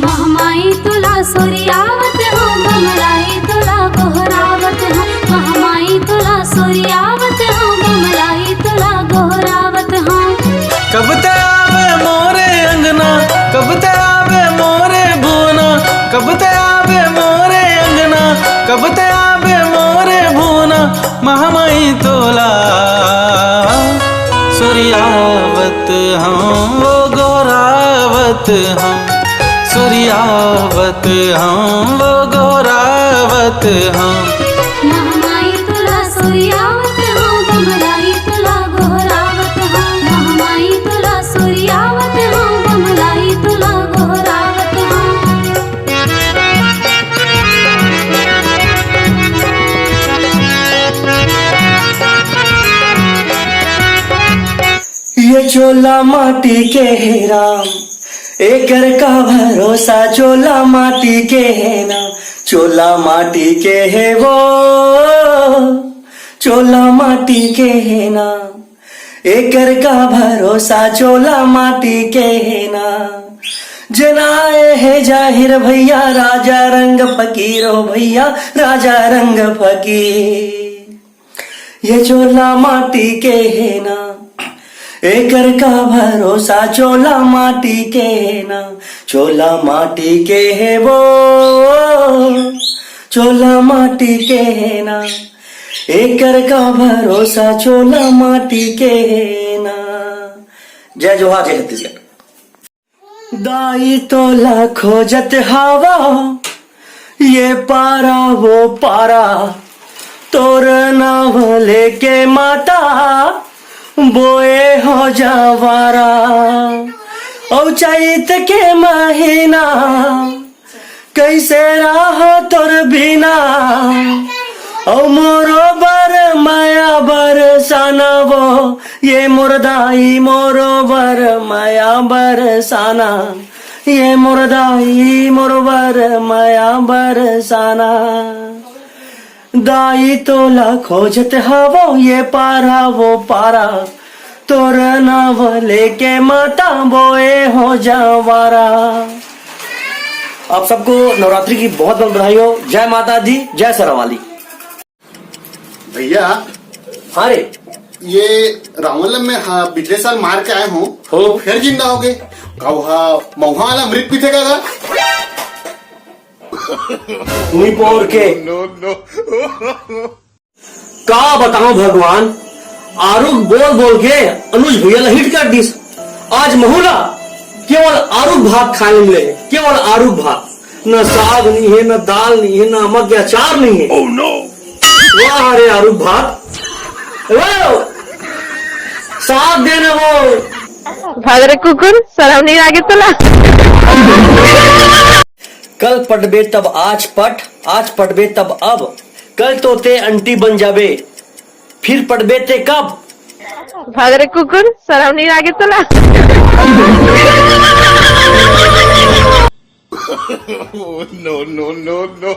महमाई तुला सूर्यावत हो, बमलाई तुला गोहरावत हो। महमाई तुला सूर्यावत हो, बमलाई तुला गोहरावत हो। कब ते आवे मोरे अंगना, कब ते आवे मोरे भूना, कब ते आवे मोरे अंगना, कब ते आवे मोरे भूना। महमाई तोला सूर्यावत हम वो गोरावत हम, सूर्यावत हम वो गोरावत हम। महमाई तुला सूर्यावत हो, बमलाई तुला गोहरावत हो। महमाई तुला सूर्यावत हो, बमलाई तुला गोहरावत हो। ये चोला माटी के है राम, एकर का भरोसा चोला माटी के है ना। चोला माटी के है वो, चोला माटी के है ना। एकर का भरोसा चोला माटी के है ना। जनाए है जाहिर भैया राजा रंग फकीर हो भैया राजा रंग फकीर। ये चोला माटी के है ना, एकर का भरोसा चोला माटी के है ना। चोला माटी के है वो, चोला माटी के है ना। एकर का भरोसा चोला माटी के है ना। जय जोहार जय छत्तीसगढ़। दाई तोला खोजत हवा, ये पारा वो पारा, तोर नाव लेके माता बोए हो जावारा। औ चैत के महीना कैसे रहो तोर बिना। औ मोरो बर माया बरसाना वो, ये मुर्दाई मोरो बर माया बरसाना। ये मुर्दाई मोरबर माया बरसाना। दाई तोला खोजत हवो, ये पारा वो पारा, तोर नाव लेके माता बोए हो जावारा। आप सबको नवरात्रि की बहुत बहुत बधाई हो। जय माता दी, जय सरवाली। भैया हाँ रे, ये रावण में पिछले साल मार के आए हूँ, हो फिर जिंदा हो गए। महुआ वाला मृत पीछेगा का? निपोर के का बताऊं भगवान, आरुख बोल बोल के अनुज भैया हिट कर दी। आज महुला केवल आरुख भात खाने मिले, केवल आरुख भात। न साग नहीं है, न दाल नहीं है, न नमक या अचार नहीं है। oh, no. वाह रे आरुख भात, वो साग देना वो। भाग रे कुकुर, शर्म नहीं आगे तुला। कल पटबे तब आज पट, आज पटबे तब अब। कल तो ते अंटी बन जाबे, फिर पटबे ते कब। भाग रे कुकुर, शर्म नहीं आगे तुला। No, no, no, no.